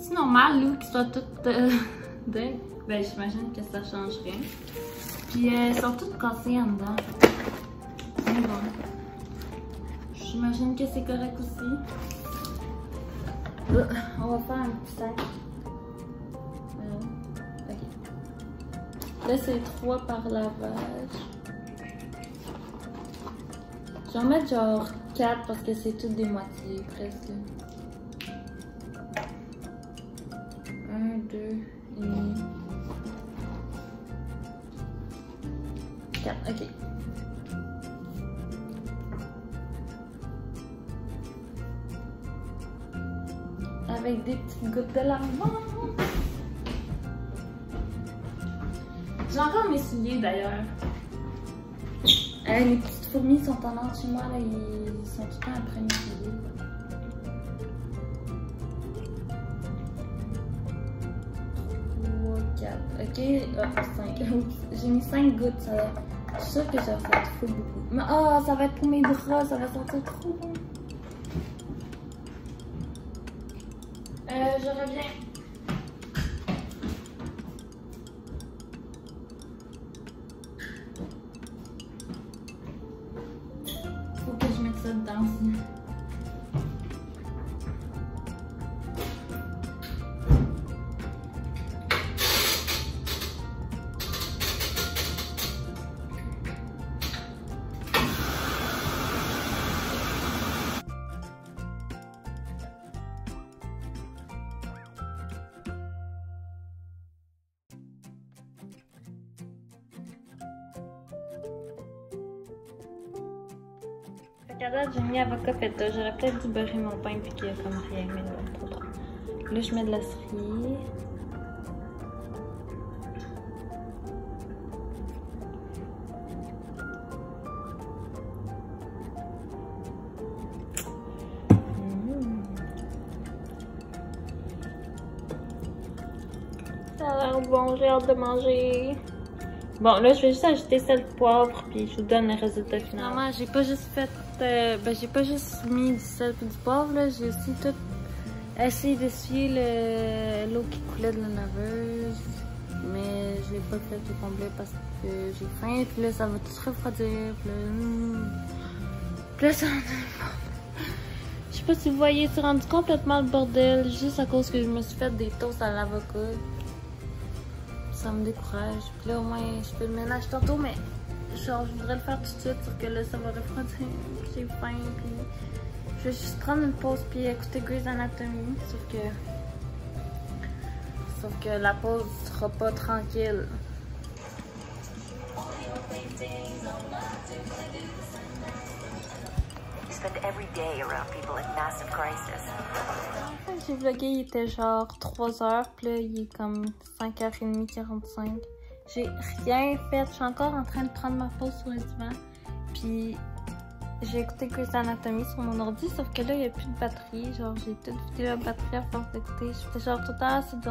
C'est normal, Lou, qu'ils soient toutes de... Ben, j'imagine que ça change rien. Puis, elles sont toutes cassées en dedans. Mais bon. J'imagine que c'est correct aussi. On va faire un petit sac. Ok. Là, c'est 3 par lavage. Je vais en mettre genre 4 parce que c'est toutes des moitiés, presque. 1, 2 et 4, ok. Avec des petites gouttes de lavande. J'ai encore mes souliers d'ailleurs. Les petites fourmis sont en ordre chez moi, là, ils sont tout le temps après mes souliers. Ok, 5. J'ai mis 5 gouttes, ça va. Je suis sûre que ça va faire trop beaucoup. Mais oh, ça va être pour mes draps, ça va sortir trop bon. Je reviens. Faut que je mette ça dedans aussi. À date, j'ai mis avocat feta. J'aurais peut-être dû beurrer mon pain puis qu'il y a comme rien, mais là, trop tard. Là, je mets de la cerise. Ça a l'air bon, j'ai hâte de manger. Bon, là, je vais juste ajouter sel, poivre, puis je vous donne le résultat final. Maman, j'ai pas juste fait... j'ai pas juste mis du sel et du poivre, là. J'ai aussi tout essayé d'essuyer l'eau qui coulait de la laveuse. Mais je l'ai pas fait au complet parce que j'ai faim. Puis là, ça va tout se refroidir. Puis là, ça... Je sais pas si vous voyez, c'est rendu complètement le bordel. Juste à cause que je me suis fait des toasts à l'avocat. Ça me décourage. Puis là, au moins, je fais le ménage tantôt, mais genre, je voudrais le faire tout de suite, sauf que là, ça va refroidir. J'ai faim, puis je vais juste prendre une pause, puis écouter Grey's Anatomy. Sauf que la pause sera pas tranquille. J'ai vlogué, il était genre 3 heures, puis là, il est comme 5h30, 45. J'ai rien fait, je suis encore en train de prendre ma pause sur le divan. Puis j'ai écouté Grey's Anatomy sur mon ordi, sauf que là, il n'y a plus de batterie. Genre, j'ai tout vidé la batterie à force d'écouter. J'étais genre tout le temps c'est le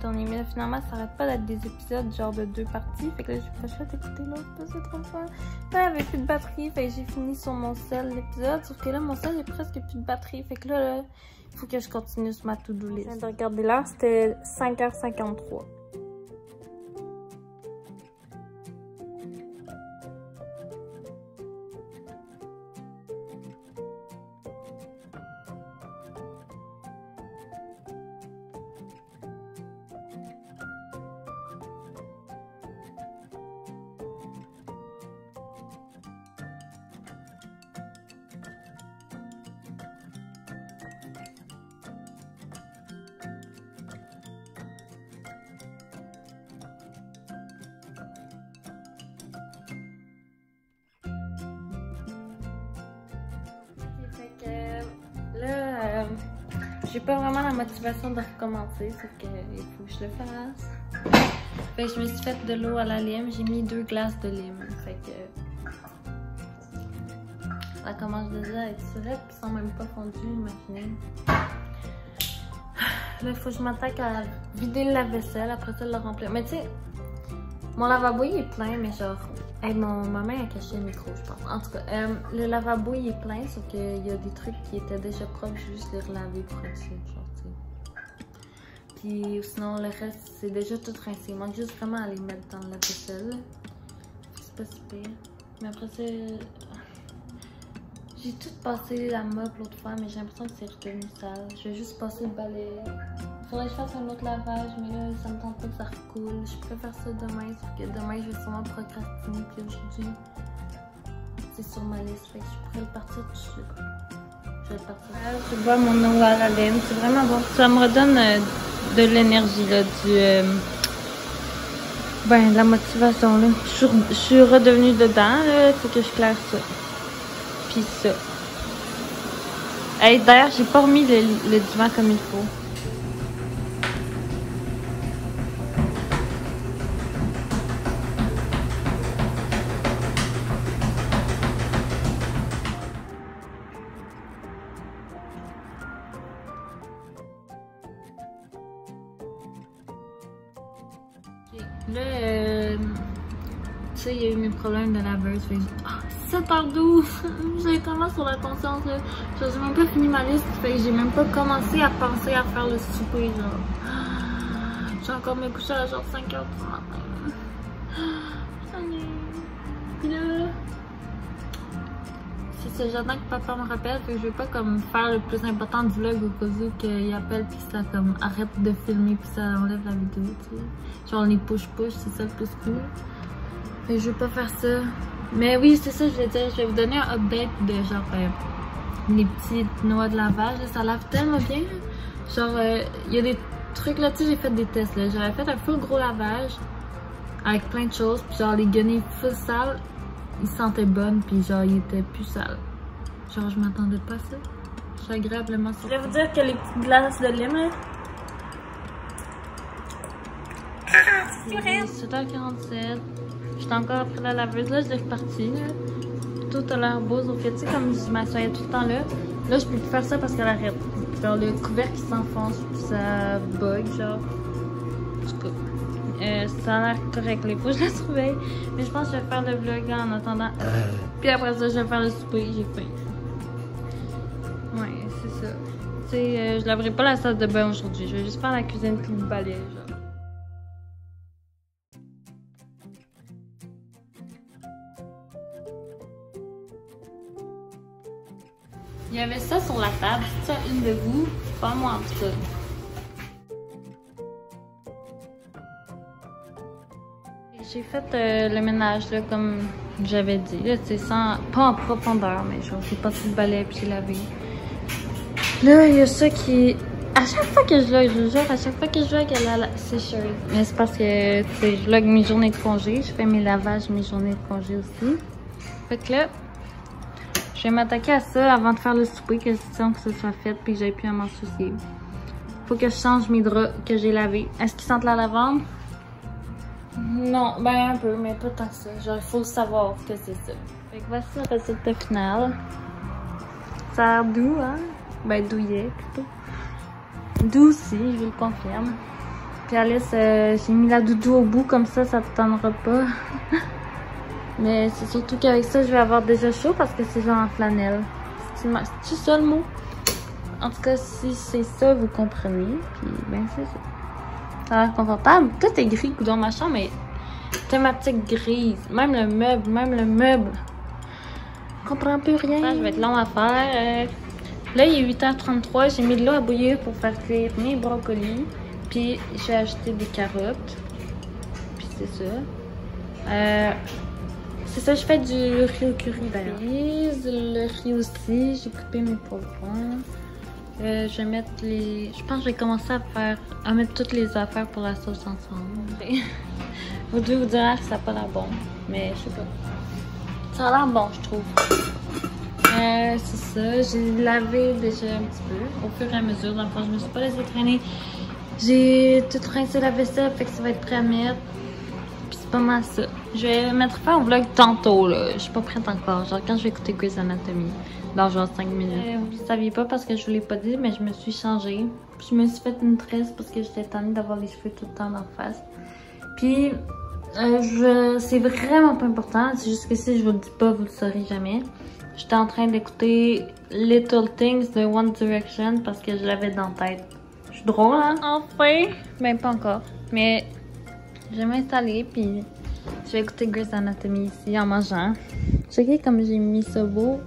dernier. Mais là, finalement, ça arrête pas d'être des épisodes genre de 2 parties. Fait que là, j'ai pas le choix d'écouter l'autre, c'est trop fun. Là, il n'y avait plus de batterie, fait que j'ai fini sur mon sel l'épisode. Sauf que là, mon sel, il a presque plus de batterie. Fait que là, il faut que je continue sur ma to-do list. Je viens de regarder l'heure, c'était 5h53. Là, j'ai pas vraiment la motivation de recommencer, sauf qu'il faut que je le fasse. Fait que je me suis fait de l'eau à la lime, j'ai mis 2 glaces de lime. Fait que ça commence déjà à être surette, qui sont même pas fondues, imaginez. Là, il faut que je m'attaque à vider le lave-vaisselle, après ça le remplir. Mais tu sais, mon lavabo il est plein, mais genre, hey, ma main a caché le micro, je pense. En tout cas, le lavabo il est plein, sauf qu'il y a des trucs qui étaient déjà propres, je vais juste les relaver pour être sûr, genre, tu sais. Puis sinon, le reste, c'est déjà tout rincé. Il manque juste vraiment à les mettre dans la vaisselle. C'est pas si pire. Mais après ça, j'ai tout passé la mop l'autre fois, mais j'ai l'impression que c'est redevenu sale. Je vais juste passer le balai. Faudrait que je fasse un autre lavage, mais là, ça me tente pas que ça recoule. Je peux faire ça demain, sauf que demain, je vais sûrement procrastiner. Puis aujourd'hui, c'est sur ma liste, fait que je pourrais le partir tout de suite. Je vais le partir. Je bois mon eau à la laine, c'est vraiment bon. Ça me redonne de l'énergie, là, ben, de la motivation, là. Je suis redevenue dedans, là, faut que je claire ça. Puis ça. Hey, d'ailleurs, j'ai pas remis le divan comme il faut. Là, tu sais, il y a eu mes problèmes de laveuse. 7h12! J'ai tellement sur la conscience, là. J'ai même pas fini ma liste, fait que j'ai même pas commencé à penser à faire le souper, genre. J'ai encore me coucher à genre 5h du matin. Puis là, c'est ça, j'attends que papa me rappelle, fait que je vais pas comme faire le plus important du vlog au cas où qu'il appelle pis ça comme arrête de filmer pis ça enlève la vidéo, tu sais. Genre les push-push, c'est ça le plus cool. Fait que je vais pas faire ça. Mais oui, c'est ça, je vais dire, je vais vous donner un update de genre les petites noix de lavage, là, ça lave tellement bien. Là. Genre, il y a des trucs là, tu sais, j'ai fait des tests là. J'avais fait un full gros lavage avec plein de choses, puis genre les guenilles full sales, ils sentaient bonnes, puis genre ils étaient plus sales. Genre, je m'attendais pas à ça. Je suis agréablement surprise. Je vais vous dire que les petites glaces de lime là. C'est 7h47. J'étais encore après la laveuse, là, je l'ai reparti, là. Tout a l'air beau, sauf que, tu sais, comme je m'assoyais tout le temps là, là, je peux plus faire ça parce qu'elle arrête. Genre, le couvercle qui s'enfonce, puis ça bug, genre. En tout cas, ça a l'air correct, là. Faut que je la surveille. Mais je pense que je vais faire le vlog en attendant. Puis après ça, je vais faire le souper, j'ai faim. Ouais, c'est ça. Tu sais, je laverai pas la salle de bain aujourd'hui. Je vais juste faire la cuisine puis le balai, genre. Il y avait ça sur la table, c'est ça une de vous, pas moi en tout cas. J'ai fait le ménage là, comme j'avais dit, là, sans, pas en profondeur, mais genre j'ai passé le balai puis j'ai lavé. Là, il y a ça qui... À chaque fois que je vlog, je vous jure, à chaque fois que je vlog, elle a la sécheuse. Mais c'est parce que, tu sais, je vlog mes journées de congé, je fais mes lavages, mes journées de congé aussi. Fait que là... Je vais m'attaquer à ça avant de faire le souper, question que ce soit fait puis que j'aille plus à m'en soucier. Faut que je change mes draps que j'ai lavés. Est-ce qu'ils sentent la lavande? Non, ben un peu, mais pas tant que ça. Genre, il faut savoir que c'est ça. Fait que voici le résultat final. Ça a l'air doux, hein? Ben douillet plutôt. Doux aussi, je vous le confirme. Puis Alice, j'ai mis la doudou au bout, comme ça te tendra pas. Mais c'est surtout qu'avec ça, je vais avoir déjà chaud parce que c'est genre en flanelle. C'est ça le mot? En tout cas, si c'est ça, vous comprenez. Puis, ben, c'est ça. Ça a l'air confortable. Tout est gris dans ma chambre, mais thématique grise. Même le meuble. Je comprends plus rien. Ça, je vais être long à faire. Là, il est 8h33. J'ai mis de l'eau à bouillir pour faire cuire mes brocolis. Puis, j'ai ajouté des carottes. Puis, c'est ça. C'est ça, je fais du riz au curry d'ailleurs. Le riz aussi, j'ai coupé mes poivrons. Je vais mettre les... Je pense que je vais commencer à mettre toutes les affaires pour la sauce ensemble. Vous devez vous dire que ça n'a pas l'air bon, mais je sais pas. Ça a l'air bon, je trouve. C'est ça, j'ai lavé déjà un petit peu, au fur et à mesure. Dans le fond, je me suis pas laissé traîner. J'ai tout rincé la vaisselle, fait que ça va être prêt à mettre. Pas mal ça. Je vais mettre fin au vlog tantôt, là. Je suis pas prête encore. Genre quand je vais écouter Grey's Anatomy. Dans genre 5 minutes. Vous saviez pas parce que je vous l'ai pas dit, mais je me suis changée. Je me suis fait une tresse parce que j'étais tannée d'avoir les cheveux tout le temps en face. Puis, c'est vraiment pas important. C'est juste que si je vous le dis pas, vous le saurez jamais. J'étais en train d'écouter Little Things de One Direction parce que je l'avais dans la tête. suis drôle, hein? Enfin! Ben, pas encore. Mais je vais m'installer, puis je vais écouter Grey's Anatomy ici en mangeant. Checkez comme j'ai mis ça beau.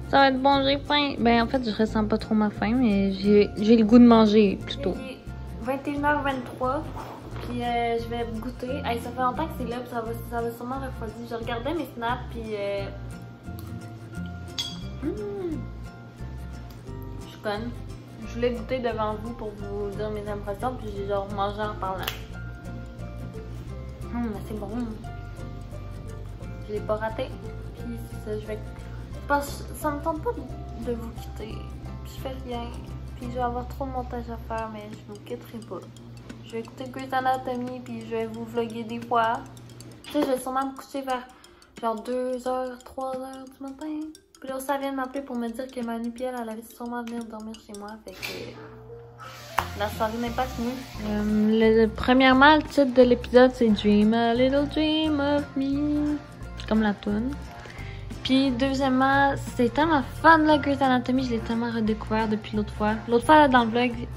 Ça va être bon, j'ai faim. Ben, en fait, je ressens pas trop ma faim, mais j'ai le goût de manger plutôt. 21h23. Puis je vais goûter. Hey, ça fait longtemps que c'est là, puis ça va sûrement refroidir. Je regardais mes snaps, puis je suis conne. Je voulais goûter devant vous pour vous dire mes impressions, puis j'ai genre mangé en parlant. Mais c'est bon. Je l'ai pas raté. Puis c'est ça, je vais... Parce que ça me tente pas de vous quitter. Puis je fais rien. Puis je vais avoir trop de montage à faire, mais je vous quitterai pas. Je vais écouter Grey's Anatomy, puis je vais vous vlogger des fois. Tu sais, je vais sûrement me coucher vers genre 2h, 3h du matin. Puis là, ça vient de m'appeler pour me dire que Manu puis elle allait sûrement venir dormir chez moi. Fait que la soirée n'est pas finie. Premièrement, le titre de l'épisode, c'est Dream a Little Dream of Me. Comme la toune. Puis deuxièmement, c'est tellement fun là, Grey's Anatomy. Je l'ai tellement redécouvert depuis l'autre fois. L'autre fois, là, dans le vlog, tu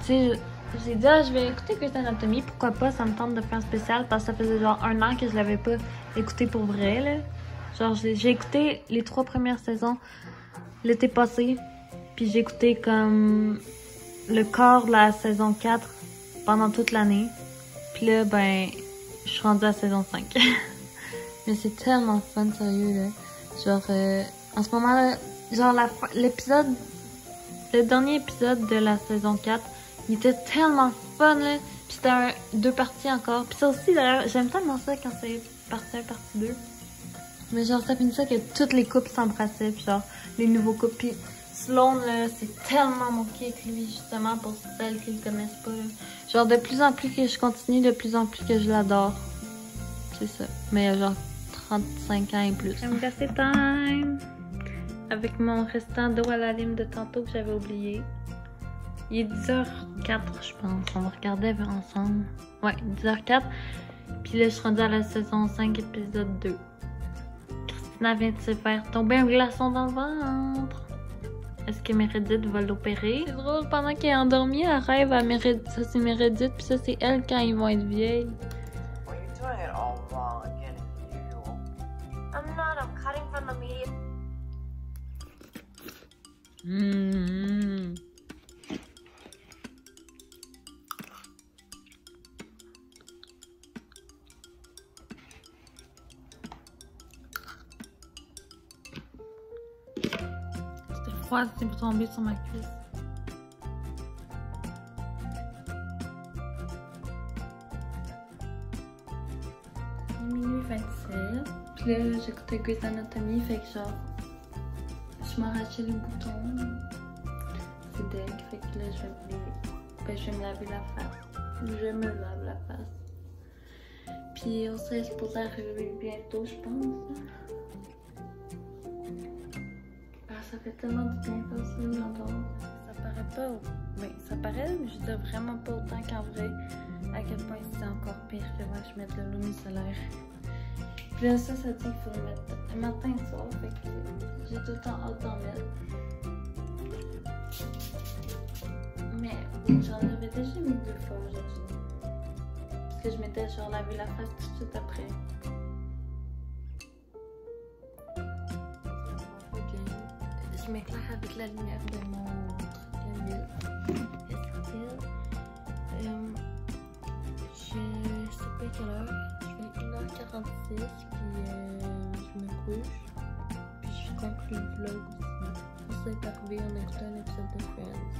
sais, j'ai dit, je vais écouter Grey's Anatomy. Pourquoi pas, ça me tente de faire un spécial. Parce que ça faisait genre 1 an que je l'avais pas écouté pour vrai, là. Genre, j'ai écouté les 3 premières saisons l'été passé. Puis j'ai écouté comme le quart de la saison 4 pendant toute l'année. Puis là, ben, je suis rendue à saison 5. Mais c'est tellement fun, sérieux, là. Genre, en ce moment, là, genre, l'épisode, le dernier épisode de la saison 4, il était tellement fun, là. Puis c'était 2 parties encore. Puis ça aussi, d'ailleurs, j'aime tellement ça quand c'est partie 1, partie 2. Mais genre, ça finit ça que toutes les couples s'embrassaient, puis genre, les nouveaux couples. Puis Sloan, là, c'est tellement mon kick, lui, justement, pour celles qui le connaissent pas, là. Genre, de plus en plus que je continue, de plus en plus que je l'adore. C'est ça. Mais genre, 35 ans et plus. J'aime passer time avec mon restant d'eau à la lime de tantôt que j'avais oublié. Il est 10h04, je pense. On va regarder ensemble. Ouais, 10h04. Puis là, je suis rendue à la saison 5, épisode 2. Christina vient de se faire tomber un glaçon dans le ventre. Est-ce que Meredith va l'opérer? C'est drôle, pendant qu'elle est endormie, elle rêve à Meredith. Ça, c'est Meredith, puis ça, c'est elle quand ils vont être vieilles. I'm not, I'm cutting from the medium. C'était froid, c'était tombé sur ma cuisse. Minuit 27. Puis là, j'écoutais Grey's Anatomy, fait que genre, je m'arrachais les boutons. C'est deg, fait que là, je vais me laver la face. Je me lave la face. Puis on serait supposé arriver bientôt, je pense. Ah, ça fait tellement du bien faire ça, j'adore. Ça paraît pas, mais ça paraît, mais je veux dire vraiment pas autant qu'en vrai. À quel point c'est encore pire que moi je mette de l'eau micellaire. Puis là, ça dit qu'il faut le mettre matin et soir, fait que j'ai tout le temps hâte d'en mettre. Mais j'en avais déjà mis 2 fois aujourd'hui. Parce que je m'étais genre lavé la face tout de suite après. Je m'éclaire avec la lumière de mon truc. Je sais pas quelle heure. Je fais 1h46 puis je me couche. Puis je conclue le vlog aussi. On s'est arrivé, on a écouté un épisode de Friends.